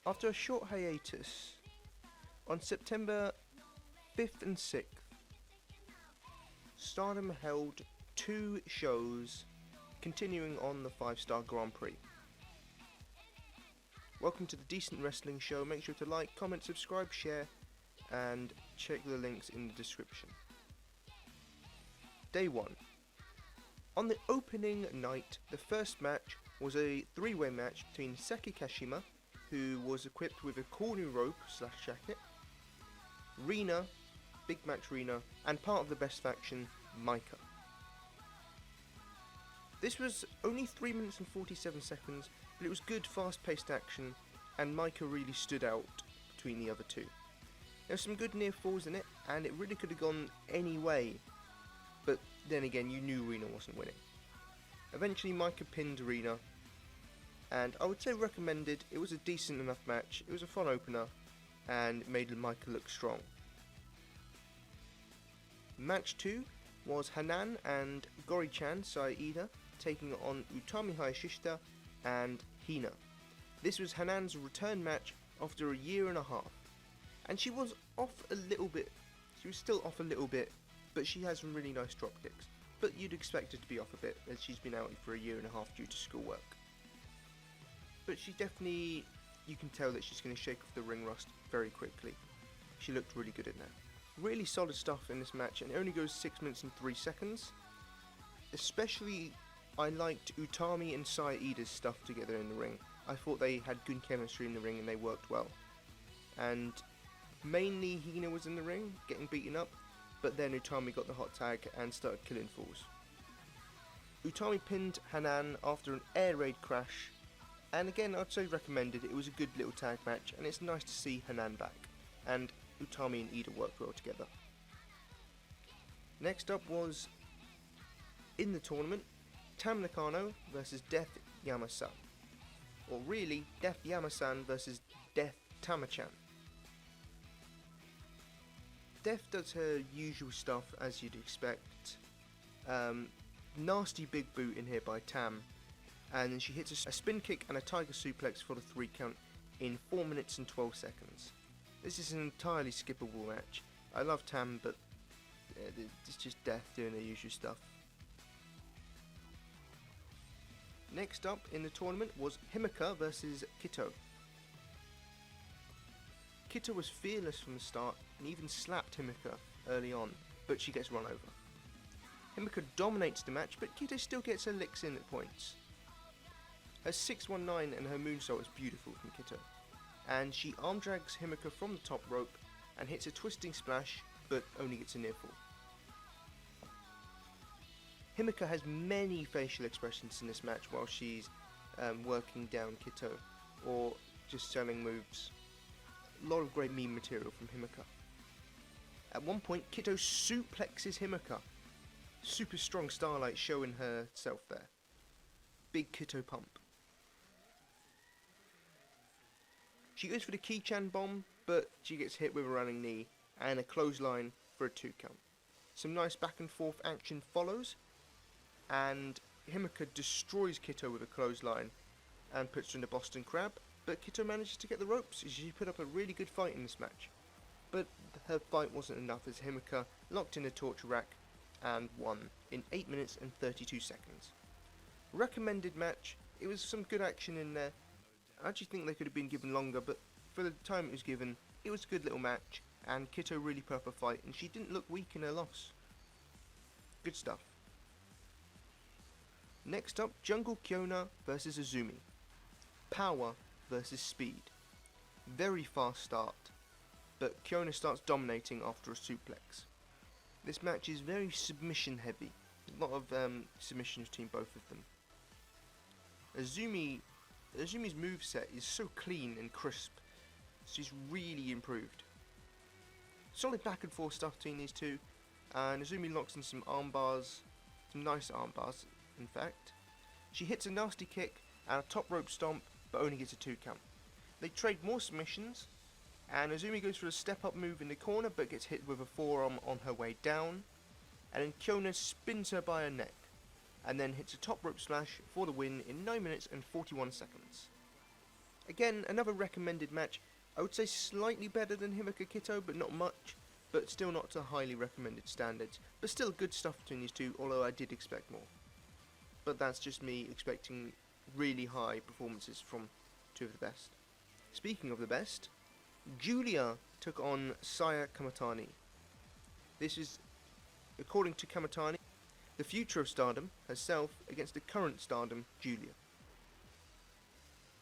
After a short hiatus, on September 5th and 6th, Stardom held 2 shows continuing on the 5-star Grand Prix. Welcome to the Decent Wrestling Show. Make sure to like, comment, subscribe, share, and check the links in the description. Day 1. On the opening night, the first match was a 3-way match between vssakikashima, who was equipped with a corner rope / jacket, Rina, Big Match Rina, and part of the best faction, Mica. This was only 3 minutes and 47 seconds, but it was good fast-paced action, and Mica really stood out between the other two. There were some good near falls in it, and it really could have gone any way, but then again you knew Rina wasn't winning. Eventually Mica pinned Rina, and I would say recommended. It was a decent enough match, it was a fun opener, and it made Mica look strong. Match 2 was Hanan and Gori-chan Saida taking on Utami Hayashishita and Hina. This was Hanan's return match after a year and a half, and she was off a little bit. She was still off a little bit, but she has some really nice drop kicks. But you'd expect her to be off a bit, as she's been out for a year and a half due to schoolwork. But she definitely, you can tell that she's going to shake off the ring rust very quickly. She looked really good in there. Really solid stuff in this match, and it only goes 6 minutes and 3 seconds. Especially, I liked Utami and Saida's stuff together in the ring. I thought they had good chemistry in the ring and they worked well. And mainly Hina was in the ring, getting beaten up, but then Utami got the hot tag and started killing fools. Utami pinned Hanan after an air raid crash, and again I'd say recommended. It was a good little tag match, and it's nice to see Hanan back, and Utami and Ida worked well together. Next up was, in the tournament, Tam Nakano versus Death Yama-san. Or really, Death Yama-san versus Death Tama-chan. Death does her usual stuff as you'd expect. Nasty big boot in here by Tam, and then she hits a spin kick and a tiger suplex for the 3 count in 4 minutes and 12 seconds. This is an entirely skippable match. I love Tam, but it's just Death doing her usual stuff. Next up in the tournament was Himmerka versus Kitto. Kitto was fearless from the start and even slapped Himmerka early on, but she gets run over. Himmerka dominates the match, but Kitto still gets her licks in at points. Her 619 and her moonsault is beautiful from Kitto, and she arm drags Himmerka from the top rope and hits a twisting splash, but only gets a near fall. Himika has many facial expressions in this match while she's working down Kitto, or just selling moves. A lot of great meme material from Himika. At one point, Kitto suplexes Himika. Super strong Starlight showing herself there. Big Kitto pump. She goes for the Key-chan bomb, but she gets hit with a running knee and a clothesline for a 2 count. Some nice back and forth action follows, and Himmerka destroys Kitto with a clothesline and puts her in the Boston Crab, but Kitto manages to get the ropes. She put up a really good fight in this match, but her fight wasn't enough as Himmerka locked in a torture rack and won in 8 minutes and 32 seconds. Recommended match. It was some good action in there. I actually think they could have been given longer, but for the time it was given, it was a good little match, and Kitto really put up a fight, and she didn't look weak in her loss. Good stuff. Next up, Jungle Kyona versus Azumi. Power versus speed. Very fast start, but Kyona starts dominating after a suplex. This match is very submission heavy. A lot of submissions between both of them. Azumi's moveset is so clean and crisp. She's really improved. Solid back and forth stuff between these two, and Azumi locks in some arm bars, some nice arm bars in fact. She hits a nasty kick and a top rope stomp, but only gets a 2 count. They trade more submissions, and Azumi goes for a step up move in the corner but gets hit with a forearm on her way down, and then Kyona spins her by her neck and then hits a top rope splash for the win in 9 minutes and 41 seconds. Again, another recommended match. I would say slightly better than Himmerka Kitto, but not much. But still not to highly recommended standards. But still good stuff between these two, although I did expect more. But that's just me expecting really high performances from two of the best. Speaking of the best, Julia took on Saya Kamatani. This is, according to Kamatani, the future of Stardom herself against the current Stardom, Julia.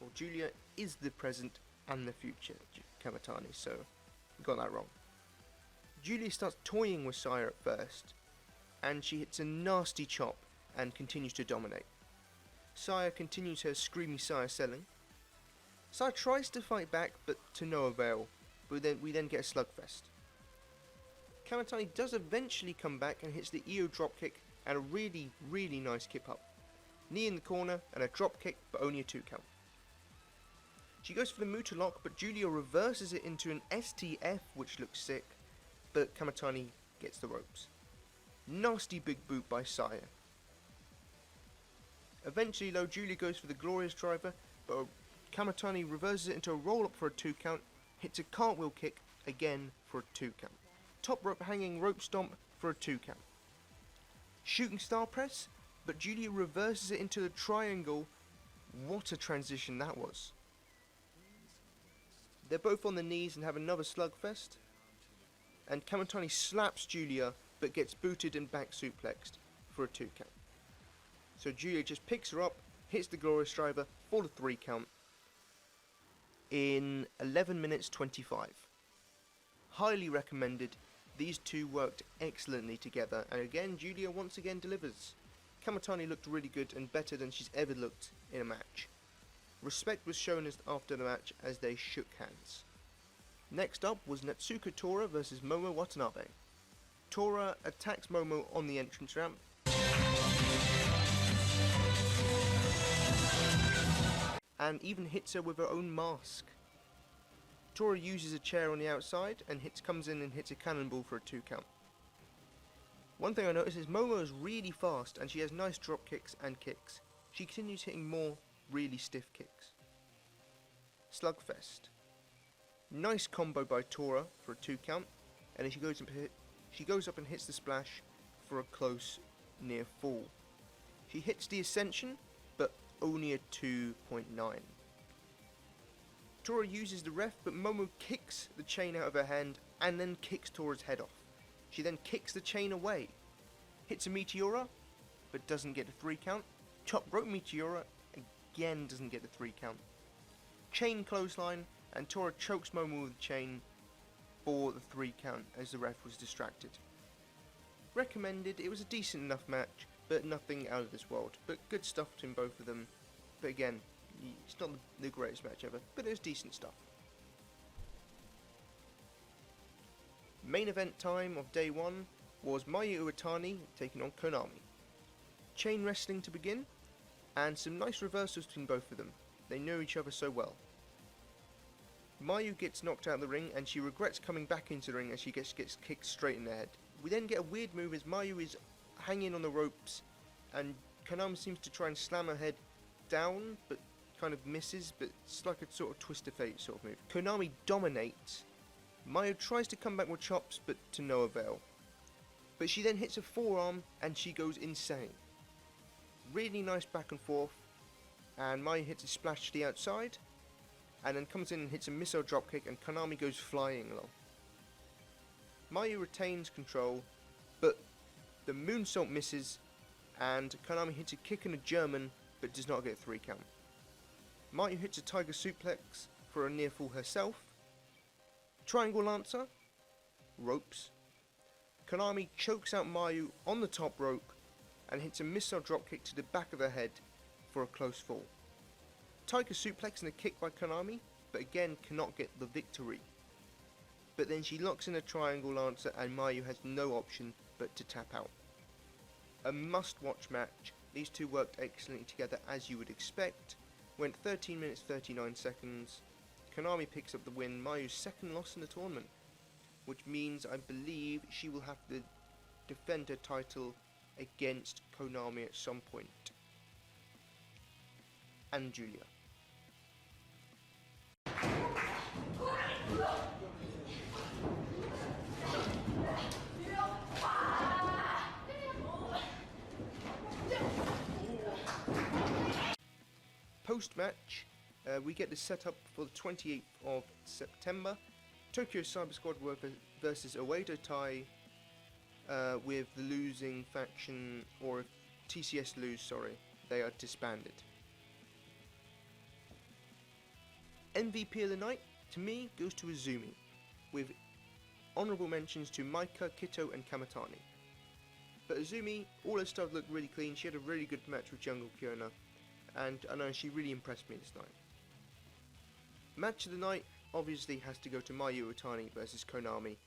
Well, Julia is the present and the future, Kamatani, so you got that wrong. Julia starts toying with Saya at first, and she hits a nasty chop and continues to dominate. Saya continues her screamy Saya selling. Saya tries to fight back, but to no avail, but we then get a slugfest. Kamatani does eventually come back and hits the EO dropkick and a really, really nice kip up. Knee in the corner and a dropkick, but only a 2 count. She goes for the Muta lock, but Julia reverses it into an STF, which looks sick, but Kamatani gets the ropes. Nasty big boot by Saya. Eventually though, Julia goes for the glorious driver, but Kamatani reverses it into a roll up for a 2 count, hits a cartwheel kick, again for a 2 count. Top rope hanging rope stomp for a 2 count. Shooting star press, but Julia reverses it into the triangle. What a transition that was. They're both on the knees and have another slugfest. And Kamatani slaps Julia, but gets booted and back suplexed for a 2 count. So Julia just picks her up, hits the glorious driver for the 3 count in 11 minutes 25. Highly recommended. These two worked excellently together, and again Julia once again delivers. Kamatani looked really good and better than she's ever looked in a match. Respect was shown after the match as they shook hands. Next up was Natsuka Torah versus Momo Watanabe. Torah attacks Momo on the entrance ramp. And even hits her with her own mask. Tori uses a chair on the outside and comes in and hits a cannonball for a 2 count. One thing I noticed is Momo is really fast and she has nice drop kicks and kicks. She continues hitting more really stiff kicks. Slugfest. Nice combo by Torah for a 2 count, and then she goes up and hits the splash for a close near fall. She hits the ascension, but only a 2.9. Torah uses the ref, but Momo kicks the chain out of her hand and then kicks Torah's head off. She then kicks the chain away, hits a Meteora, but doesn't get a 3 count. Top rope Meteora, again doesn't get the 3 count. Chain clothesline, and Torah chokes Momo with the chain for the 3 count as the ref was distracted. Recommended. It was a decent enough match, but nothing out of this world. But good stuff between both of them. But again, it's not the greatest match ever, but it was decent stuff. Main event time of day 1 was Mayu Iwatani taking on Konami. Chain wrestling to begin, and some nice reversals between both of them. They know each other so well. Mayu gets knocked out of the ring and she regrets coming back into the ring as she gets kicked straight in the head. We then get a weird move as Mayu is hanging on the ropes and Konami seems to try and slam her head down but kind of misses, but it's like a sort of twist of fate sort of move. Konami dominates. Mayu tries to come back with chops but to no avail. But she then hits a forearm and she goes insane. Really nice back and forth, and Mayu hits a splash to the outside and then comes in and hits a missile dropkick and Konami goes flying along. Mayu retains control, but the moonsault misses and Konami hits a kick and a German but does not get a 3 count. Mayu hits a tiger suplex for a near fall herself. Triangle Lancer, ropes. Konami chokes out Mayu on the top rope and hits a missile dropkick to the back of her head for a close fall. Tiger suplex and a kick by Konami, but again cannot get the victory. But then she locks in a triangle lancer and Mayu has no option but to tap out. A must watch match. These two worked excellently together as you would expect. Went 13 minutes 39 seconds. Konami picks up the win, Mayu's second loss in the tournament, which means I believe she will have to defend her title against Konami at some point. And Julia. Post-match, we get the setup for the 28th of September. Tokyo Cyber Squad versus Oedo Tai, with the losing faction, or if TCS lose, sorry, they are disbanded. MVP of the night, to me, goes to Azumi, with honourable mentions to Mica, Kitto and Kamatani. But Azumi, all her stuff looked really clean. She had a really good match with Jungle Kyona, and I know she really impressed me this night. Match of the night obviously has to go to Mayu Iwatani versus Konami.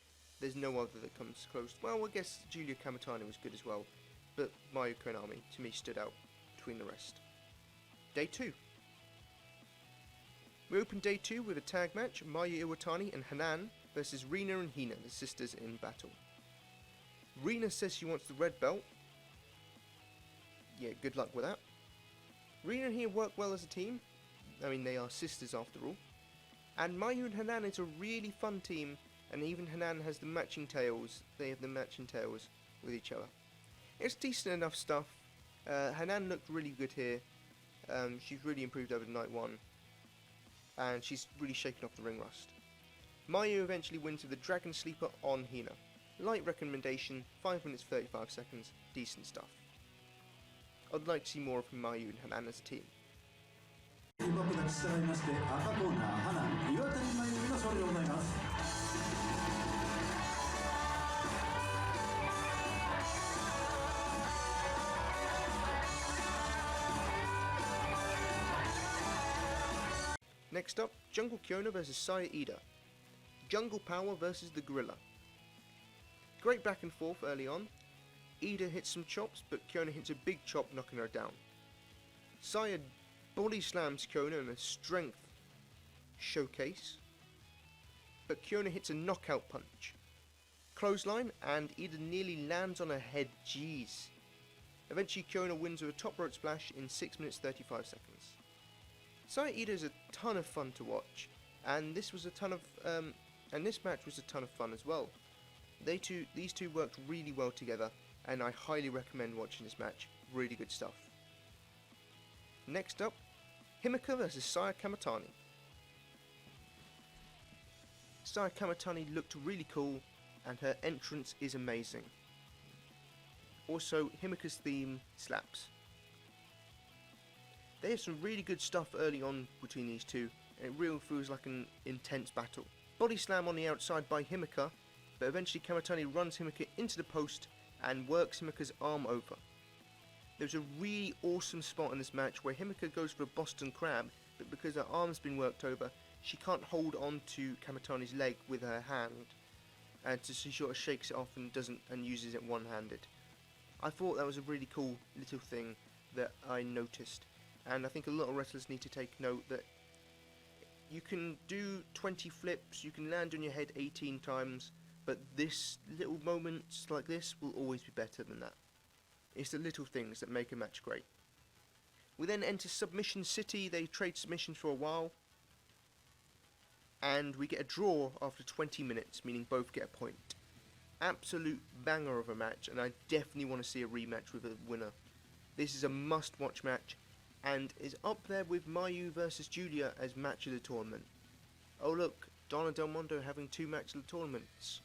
There's no other that comes close. Well, I guess Julia Kamatani was good as well, but Mayu Konami to me stood out between the rest. Day 2. We open day 2 with a tag match, Mayu Iwatani and Hanan versus Rina and Hina, the sisters in battle. Rina says she wants the red belt. Yeah, good luck with that. Rina and Hina work well as a team. I mean, they are sisters after all. And Mayu and Hanan is a really fun team, and even Hanan has the matching tails. They have the matching tails with each other. It's decent enough stuff. Hanan looked really good here. She's really improved over night 1. And she's really shaken off the ring rust. Mayu eventually wins with the Dragon Sleeper on Hina. Light recommendation, 5 minutes 35 seconds, decent stuff. I'd like to see more of Mayu and Hanan as a team. Next up, Jungle Kyona versus Saya Ida. Jungle Power versus the Gorilla. Great back and forth early on. Ida hits some chops, but Kyona hits a big chop, knocking her down. Saya body slams Kyona in a strength showcase, but Kyona hits a knockout punch. Clothesline, and Ida nearly lands on her head, jeez. Eventually Kyona wins with a top rope splash in 6 minutes 35 seconds. Saya Ida is a ton of fun to watch, and this was a ton of and this match was a ton of fun as well. These two worked really well together, and I highly recommend watching this match. Really good stuff. Next up, Himika versus Saya Kamatani. Saya Kamatani looked really cool, and her entrance is amazing. Also, Himika's theme slaps. They have some really good stuff early on between these two, and it really feels like an intense battle. Body slam on the outside by Himika, but eventually Kamatani runs Himika into the post and works Himika's arm over. There's a really awesome spot in this match where Himika goes for a Boston Crab, but because her arm's been worked over, she can't hold on to Kamatani's leg with her hand, and so she sort of shakes it off and uses it one-handed. I thought that was a really cool little thing that I noticed, and I think a lot of wrestlers need to take note that you can do 20 flips, you can land on your head 18 times, but this little moments like this will always be better than that. It's the little things that make a match great. We then enter Submission City. They trade submissions for a while, and we get a draw after 20 minutes, meaning both get a point. Absolute banger of a match, and I definitely want to see a rematch with a winner. This is a must-watch match, and is up there with Mayu versus Julia as match of the tournament. Oh look, Donna Del Mondo having 2 matches of the tournaments.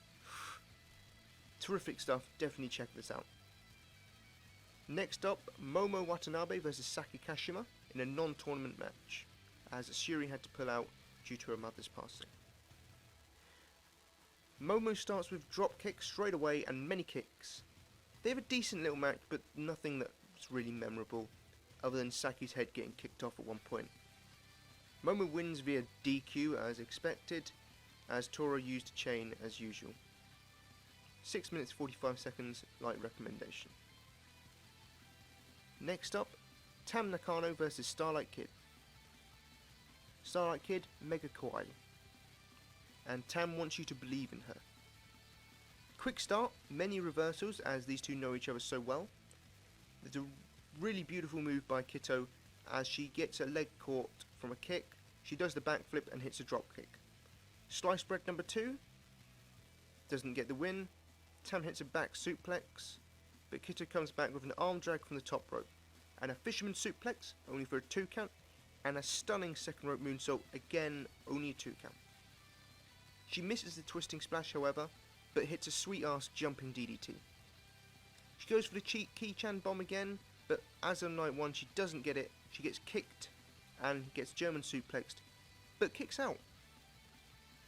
Terrific stuff, definitely check this out. Next up, Momo Watanabe versus vssakikashima in a non-tournament match, as Shuri had to pull out due to her mother's passing. Momo starts with drop kicks straight away and many kicks. They have a decent little match, but nothing that's really memorable, other than Saki's head getting kicked off at one point. Momo wins via DQ as expected, as Torah used a chain as usual. 6 minutes 45 seconds, light recommendation. Next up, Tam Nakano versus Starlight Kid. Starlight Kid, mega kawaii, and Tam wants you to believe in her. Quick start, many reversals as these two know each other so well. There's a really beautiful move by Kitto as she gets her leg caught from a kick. She does the backflip and hits a drop kick. Slice bread number 2 doesn't get the win. Tam hits a back suplex, but Kitto comes back with an arm drag from the top rope and a fisherman suplex, only for a 2 count. and a stunning second rope moonsault, again only a 2 count. She misses the twisting splash however, but hits a sweet ass jumping DDT. She goes for the cheat Ki-chan bomb again, but as on night 1 she doesn't get it, she gets kicked and gets German suplexed, but kicks out.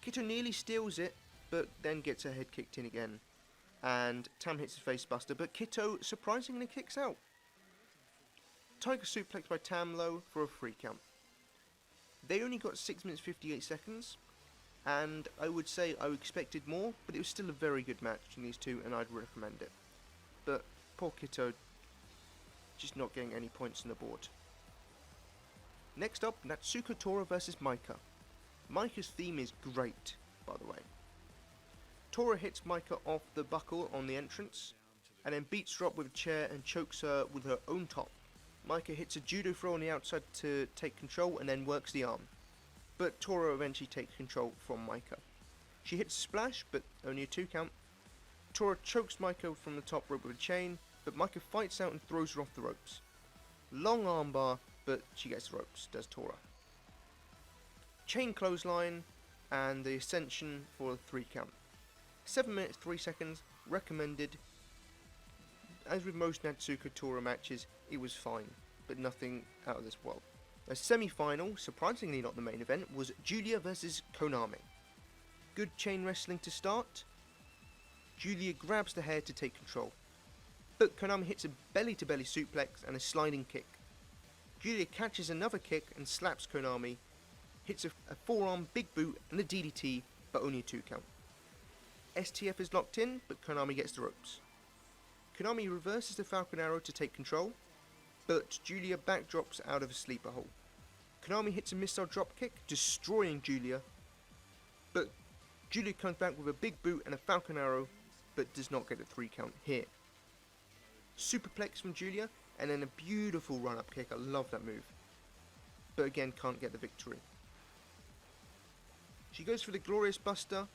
Kitto nearly steals it, but then gets her head kicked in again, and Tam hits his face buster, but Kitto surprisingly kicks out. Tiger suplex by Tam low for a 3 count. They only got 6 minutes 58 seconds, and I would say I expected more, but it was still a very good match between these two, and I'd recommend it. But poor Kitto, just not getting any points on the board. Next up, Natsuka Torah versus Mica. Mica's theme is great, by the way. Torah hits Mica off the buckle on the entrance, and then beats her up with a chair and chokes her with her own top. Mica hits a judo throw on the outside to take control and then works the arm, but Torah eventually takes control from Mica. She hits a splash, but only a 2 count. Torah chokes Mica from the top rope with a chain, but Mica fights out and throws her off the ropes. Long armbar, but she gets the ropes, does Torah. Chain clothesline, and the ascension for a 3 count. 7 minutes 3 seconds, recommended. As with most Natsuka Torah matches, it was fine, but nothing out of this world. A semi-final, surprisingly not the main event, was Julia versus Konami. Good chain wrestling to start. Julia grabs the hair to take control, but Konami hits a belly-to-belly suplex and a sliding kick. Julia catches another kick and slaps Konami, hits a forearm big boot and a DDT, but only a 2 count. STF is locked in, but Konami gets the ropes. Konami reverses the Falcon Arrow to take control, but Julia backdrops out of a sleeper hold. Konami hits a missile dropkick, destroying Julia, but Julia comes back with a big boot and a Falcon Arrow, but does not get a 3 count here. Superplex from Julia, and then a beautiful run-up kick, I love that move, but again can't get the victory. She goes for the Glorious Buster,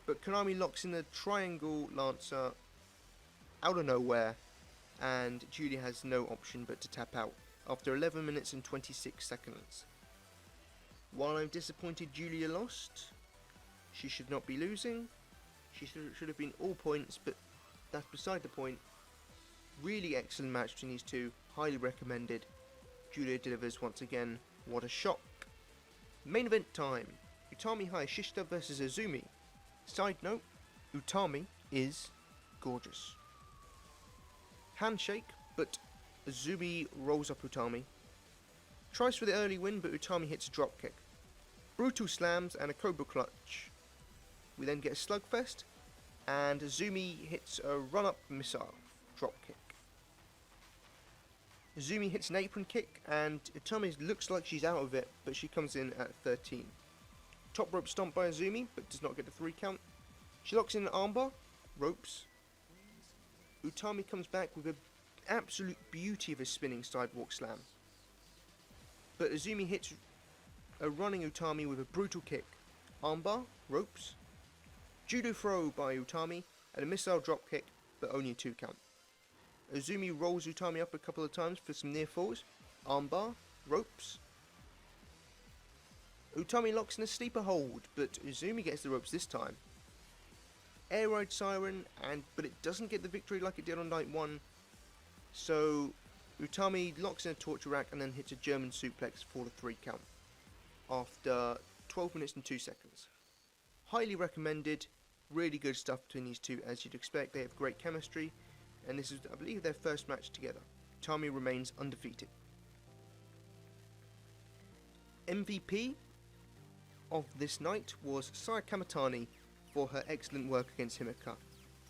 but Konami locks in the Triangle Lancer out of nowhere, and Julia has no option but to tap out after 11 minutes and 26 seconds. While I'm disappointed Julia lost, she should not be losing. She should have been all points, but that's beside the point. Really excellent match between these two, highly recommended. Julia delivers once again, what a shock. Main event time, Utami Hayashishita versus Azumi. Side note, Utami is gorgeous. Handshake, but Azumi rolls up Utami. Tries for the early win, but Utami hits a dropkick. Brutal slams and a Cobra Clutch. We then get a slugfest, and Azumi hits a run-up missile dropkick. Azumi hits an apron kick, and Utami looks like she's out of it, but she comes in at 13. Top rope stomp by Azumi, but does not get the 3 count. She locks in an armbar, ropes. Utami comes back with an absolute beauty of a spinning sidewalk slam. But Azumi hits a running Utami with a brutal kick. Armbar, ropes. Judo throw by Utami, and a missile drop kick, but only a 2 count. Azumi rolls Utami up a couple of times for some near falls. Armbar, ropes. Utami locks in a sleeper hold, but Azumi gets the ropes this time. Air ride siren, but it doesn't get the victory like it did on night 1. So Utami locks in a torture rack and then hits a German suplex for the 3 count after 12 minutes and 2 seconds. Highly recommended, really good stuff between these two as you'd expect. They have great chemistry, and this is, I believe, their first match together. Utami remains undefeated. MVP of this night was Saya Kamatani for her excellent work against Himmerka.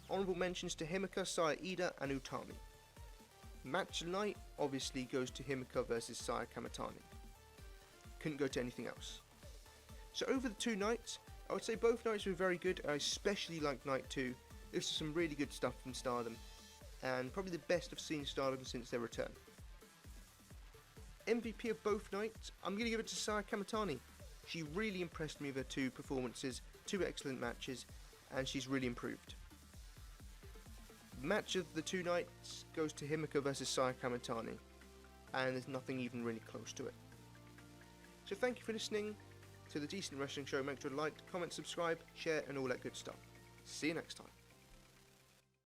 Honourable mentions to Himika, Saya Ida and Utami. Match of the night obviously goes to Himika versus Saya Kamatani. Couldn't go to anything else. So over the 2 nights, I would say both nights were very good. I especially liked night 2. This is some really good stuff from Stardom, and probably the best I've seen Stardom since their return. MVP of both nights, I'm going to give it to Saya Kamatani. She really impressed me with her 2 performances, 2 excellent matches, and she's really improved. Match of the 2 nights goes to Himika versus Saya Kamatani. and there's nothing even really close to it. So thank you for listening to the Decent Wrestling Show. Make sure to like, comment, subscribe, share, and all that good stuff. See you next time.